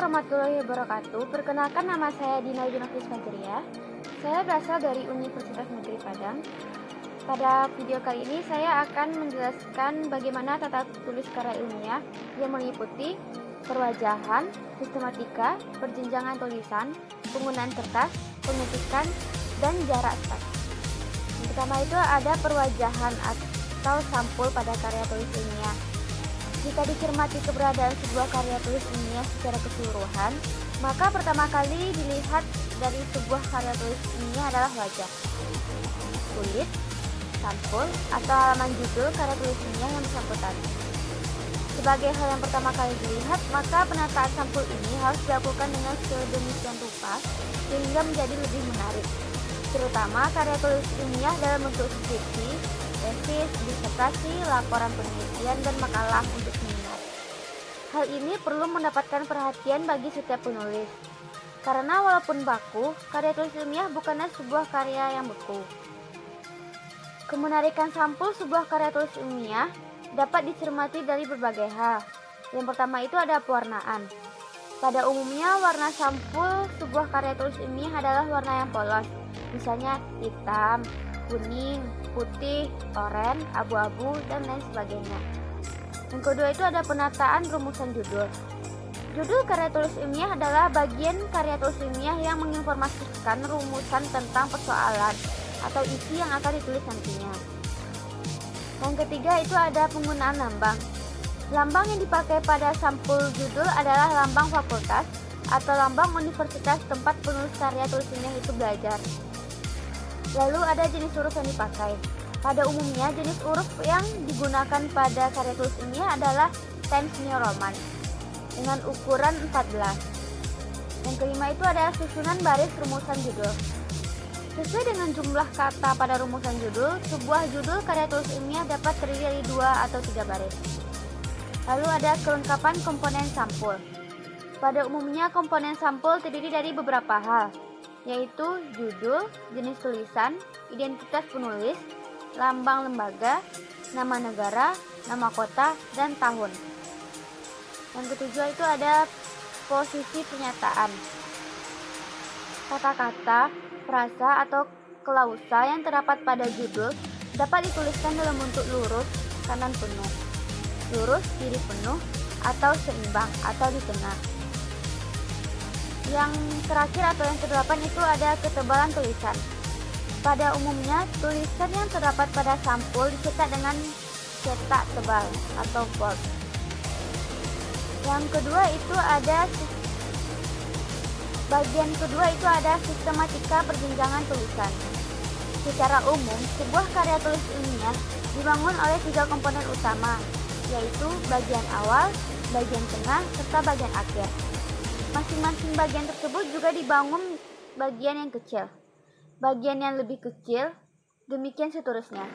warahmatullahi wabarakatuh. Perkenalkan, nama saya Dina Junafis Fajria. Saya berasal dari Universitas Negeri Padang. Pada video kali ini saya akan menjelaskan bagaimana tata tulis karya ilmiah yang meliputi perwajahan, sistematika, perjenjangan tulisan, penggunaan kertas, pengetikan, dan jarak start. Yang pertama itu ada perwajahan atau sampul pada karya tulis ilmiah. Jika dicermati keberadaan sebuah karya tulis ilmiah secara keseluruhan, maka pertama kali dilihat dari sebuah karya tulis ilmiah adalah wajah, kulit, sampul, atau halaman judul karya tulis ilmiah yang bersangkutan. Sebagai hal yang pertama kali dilihat, maka penataan sampul ini harus dilakukan dengan sedemikian rupa sehingga menjadi lebih menarik, terutama karya tulis ilmiah dalam bentuk skripsi, tesis, disertasi, laporan penelitian, dan makalah untuk seminar. Hal ini perlu mendapatkan perhatian bagi setiap penulis, karena walaupun baku, karya tulis ilmiah bukanlah sebuah karya yang beku. Kemenarikan sampul sebuah karya tulis ilmiah dapat dicermati dari berbagai hal. Yang pertama itu ada pewarnaan. Pada umumnya, warna sampul sebuah karya tulis ilmiah adalah warna yang polos, misalnya hitam, kuning, putih, oranye, abu-abu, dan lain sebagainya. Yang kedua itu ada penataan rumusan judul. Judul karya tulis ilmiah adalah bagian karya tulis ilmiah yang menginformasikan rumusan tentang persoalan atau isi yang akan ditulis nantinya. Yang ketiga itu ada penggunaan lambang. Lambang yang dipakai pada sampul judul adalah lambang fakultas atau lambang universitas tempat penulis karya tulis ilmiah itu belajar. Lalu ada jenis huruf yang dipakai. Pada umumnya jenis huruf yang digunakan pada karya tulis ilmiah adalah Times New Roman dengan ukuran 14. Yang kelima itu ada susunan baris rumusan judul. Sesuai dengan jumlah kata pada rumusan judul, sebuah judul karya tulis ilmiah dapat terdiri dari 2 atau 3 baris. Lalu ada kelengkapan komponen sampul. Pada umumnya komponen sampul terdiri dari beberapa hal, yaitu judul, jenis tulisan, identitas penulis, lambang lembaga, nama negara, nama kota, dan tahun. Yang ketujuh itu ada posisi pernyataan. Kata-kata, frasa, atau klausa yang terdapat pada judul dapat dituliskan dalam bentuk lurus, kanan penuh, lurus, kiri penuh, atau seimbang, atau di tengah. Yang terakhir atau yang kedelapan itu ada ketebalan tulisan. Pada umumnya, tulisan yang terdapat pada sampul dicetak dengan cetak tebal atau bold. Yang kedua itu ada bagian kedua itu ada sistematika perjenjangan tulisan. Secara umum, sebuah karya tulis ilmiah dibangun oleh 3 komponen utama, yaitu bagian awal, bagian tengah, serta bagian akhir. Masing-masing bagian tersebut juga dibangun bagian yang kecil, bagian yang lebih kecil, demikian seterusnya.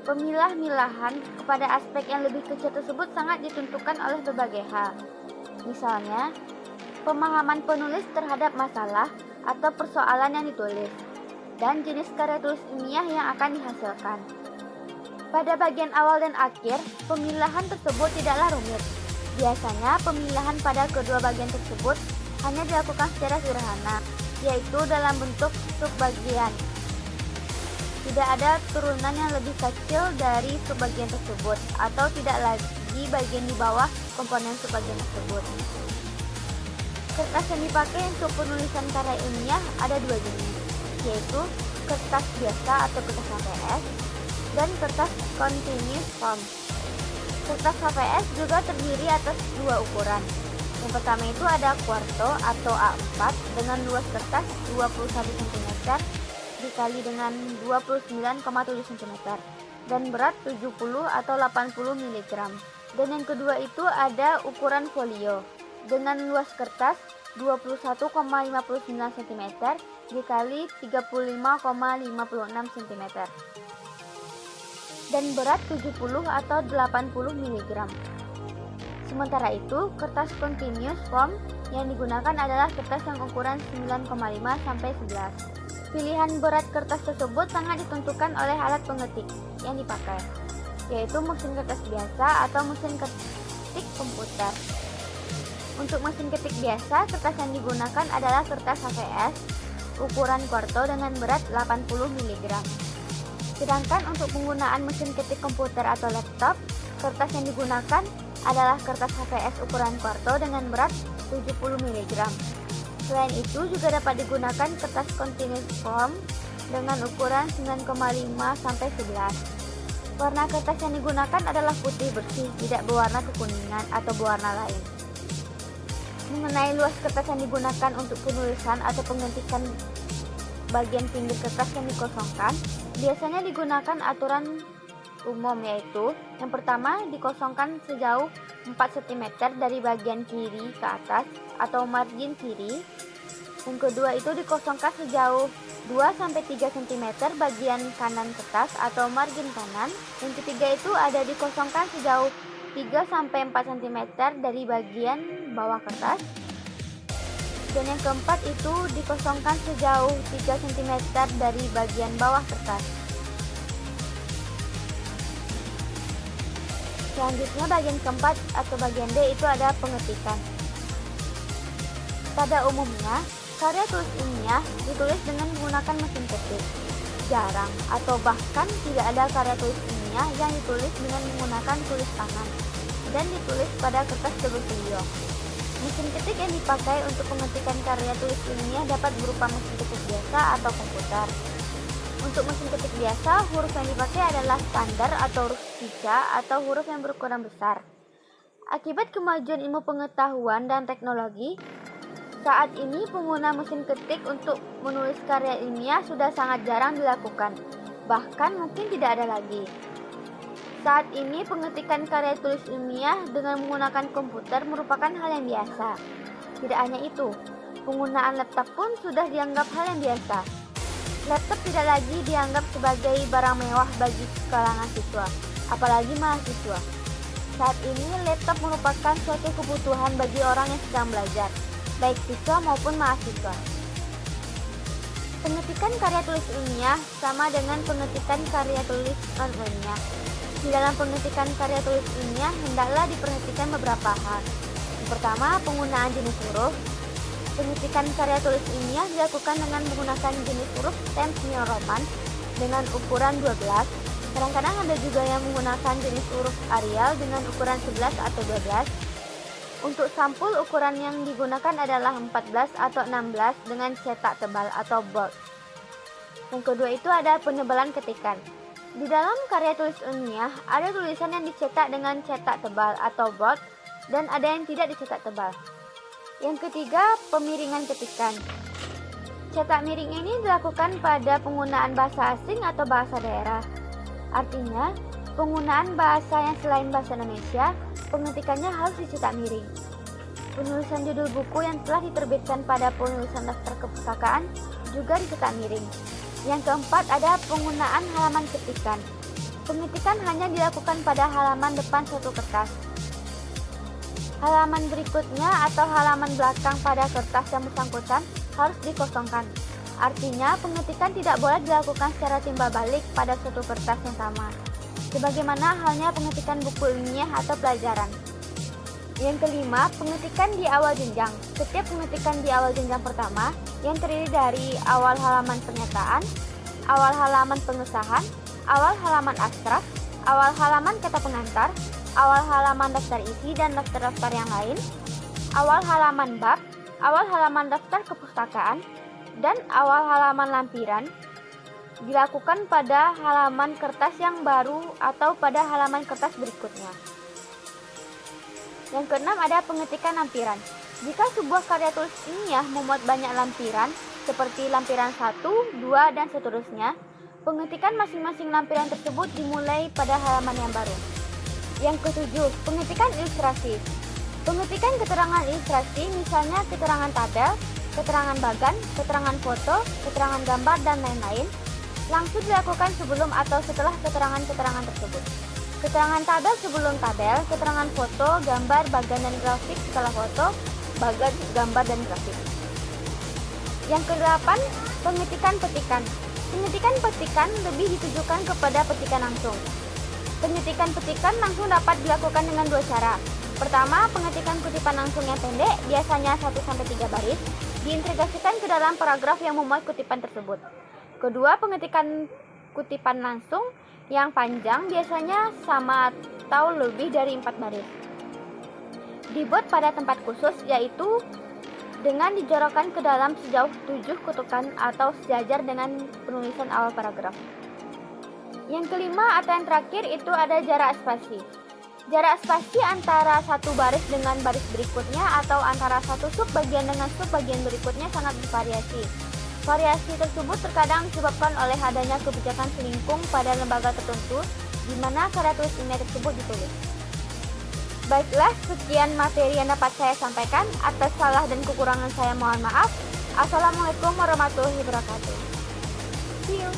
Pemilah-milahan kepada aspek yang lebih kecil tersebut sangat ditentukan oleh berbagai hal. Misalnya, pemahaman penulis terhadap masalah atau persoalan yang ditulis, dan jenis karya tulis ilmiah yang akan dihasilkan. Pada bagian awal dan akhir, pemilahan tersebut tidaklah rumit. Biasanya pemilihan pada kedua bagian tersebut hanya dilakukan secara sederhana, yaitu dalam bentuk subbagian. Tidak ada turunan yang lebih kecil dari subbagian tersebut, atau tidak lagi bagian di bawah komponen subbagian tersebut. Kertas yang dipakai untuk penulisan karya ilmiah ada 2 jenis, yaitu kertas biasa atau kertas HVS dan kertas continuous form. Kertas HVS juga terdiri atas 2 ukuran. Yang pertama itu ada quarto atau A4 dengan luas kertas 21 cm dikali dengan 29,7 cm dan berat 70 atau 80 mg. Dan yang kedua itu ada ukuran folio dengan luas kertas 21,59 cm dikali 35,56 cm dan berat 70 atau 80 mg. Sementara itu, kertas continuous form yang digunakan adalah kertas yang ukuran 9,5 sampai 11. Pilihan berat kertas tersebut sangat ditentukan oleh alat pengetik yang dipakai, yaitu mesin kertas biasa atau mesin ketik komputer. Untuk mesin ketik biasa, kertas yang digunakan adalah kertas HVS ukuran kuarto dengan berat 80 mg. Sedangkan untuk penggunaan mesin ketik komputer atau laptop, kertas yang digunakan adalah kertas HVS ukuran kuarto dengan berat 70 mg. Selain itu juga dapat digunakan kertas continuous foam dengan ukuran 9,5 sampai 11. Warna kertas yang digunakan adalah putih bersih, tidak berwarna kekuningan atau berwarna lain. Mengenai luas kertas yang digunakan untuk penulisan atau pengetikan bagian pinggir kertas yang dikosongkan, biasanya digunakan aturan umum, yaitu yang pertama dikosongkan sejauh 4 cm dari bagian kiri ke atas atau margin kiri. Yang kedua itu dikosongkan sejauh 2-3 cm bagian kanan kertas atau margin kanan. Yang ketiga itu ada dikosongkan sejauh 3-4 cm dari bagian bawah kertas. Dan yang keempat itu dikosongkan sejauh 3 cm dari bagian bawah kertas. Selanjutnya bagian keempat atau bagian D itu ada pengetikan. Pada umumnya, karya tulis ilmiah ditulis dengan menggunakan mesin ketik. Jarang atau bahkan tidak ada karya tulis ilmiah yang ditulis dengan menggunakan tulis tangan dan ditulis pada kertas double folio. Mesin ketik yang dipakai untuk pengetikan karya tulis ilmiah dapat berupa mesin ketik biasa atau komputer. Untuk mesin ketik biasa, huruf yang dipakai adalah standar atau huruf pica atau huruf yang berukuran besar. Akibat kemajuan ilmu pengetahuan dan teknologi, saat ini pengguna mesin ketik untuk menulis karya ilmiah sudah sangat jarang dilakukan, bahkan mungkin tidak ada lagi. Saat ini pengetikan karya tulis ilmiah dengan menggunakan komputer merupakan hal yang biasa. Tidak hanya itu, penggunaan laptop pun sudah dianggap hal yang biasa. Laptop tidak lagi dianggap sebagai barang mewah bagi kalangan siswa, apalagi mahasiswa. Saat ini laptop merupakan suatu kebutuhan bagi orang yang sedang belajar, baik siswa maupun mahasiswa. Pengetikan karya tulis ilmiah sama dengan pengetikan karya tulis non-ilmiah. Di dalam pengetikan karya tulis ilmiah hendaklah diperhatikan beberapa hal. Yang pertama, penggunaan jenis huruf. Pengetikan karya tulis ilmiah dilakukan dengan menggunakan jenis huruf Times New Roman dengan ukuran 12. Kadang-kadang ada juga yang menggunakan jenis huruf Arial dengan ukuran 11 atau 12. Untuk sampul ukuran yang digunakan adalah 14 atau 16 dengan cetak tebal atau bold. Yang kedua itu ada penebalan ketikan. Di dalam karya tulis ilmiah ada tulisan yang dicetak dengan cetak tebal atau bold dan ada yang tidak dicetak tebal. Yang ketiga, pemiringan ketikan. Cetak miring ini dilakukan pada penggunaan bahasa asing atau bahasa daerah. Artinya, penggunaan bahasa yang selain bahasa Indonesia, pengetikannya harus dicetak miring. Penulisan judul buku yang telah diterbitkan pada penulisan daftar kepustakaan juga dicetak miring. Yang keempat ada penggunaan halaman ketikan. Pengetikan hanya dilakukan pada halaman depan suatu kertas. Halaman berikutnya atau halaman belakang pada kertas yang bersangkutan harus dikosongkan. Artinya, pengetikan tidak boleh dilakukan secara timbal balik pada suatu kertas yang sama, sebagaimana halnya pengetikan buku ilmiah atau pelajaran. Yang kelima, pengetikan di awal jenjang. Setiap pengetikan di awal jenjang pertama yang terdiri dari awal halaman pernyataan, awal halaman pengesahan, awal halaman abstrak, awal halaman kata pengantar, awal halaman daftar isi dan daftar-daftar yang lain, awal halaman bab, awal halaman daftar kepustakaan, dan awal halaman lampiran dilakukan pada halaman kertas yang baru atau pada halaman kertas berikutnya. Yang keenam ada pengetikan lampiran. Jika sebuah karya tulis ilmiah memuat banyak lampiran, seperti lampiran 1, 2, dan seterusnya, pengetikan masing-masing lampiran tersebut dimulai pada halaman yang baru. Yang ketujuh, pengetikan ilustrasi. Pengetikan keterangan ilustrasi, misalnya keterangan tabel, keterangan bagan, keterangan foto, keterangan gambar, dan lain-lain, langsung dilakukan sebelum atau setelah keterangan-keterangan tersebut. Keterangan tabel sebelum tabel, keterangan foto, gambar, bagan, dan grafik setelah foto, bagan, gambar, dan grafik. Yang kedelapan, pengetikan petikan. Pengetikan petikan lebih ditujukan kepada petikan langsung. Pengetikan petikan langsung dapat dilakukan dengan dua cara. Pertama, pengetikan kutipan langsung yang pendek, biasanya 1-3 baris, diintegrasikan ke dalam paragraf yang memuat kutipan tersebut. Kedua, pengetikan kutipan langsung yang panjang, biasanya sama atau lebih dari 4 baris. Dibuat pada tempat khusus, yaitu dengan dijorokkan ke dalam sejauh 7 kutukan atau sejajar dengan penulisan awal paragraf. Yang kelima atau yang terakhir itu ada jarak spasi. Jarak spasi antara satu baris dengan baris berikutnya atau antara satu subbagian dengan subbagian berikutnya sangat bervariasi. Variasi tersebut terkadang disebabkan oleh adanya kebijakan selingkung pada lembaga tertentu di mana karya tulis ilmiah tersebut ditulis. Baiklah, sekian materi yang dapat saya sampaikan. Atas salah dan kekurangan saya mohon maaf. Assalamualaikum warahmatullahi wabarakatuh. See you.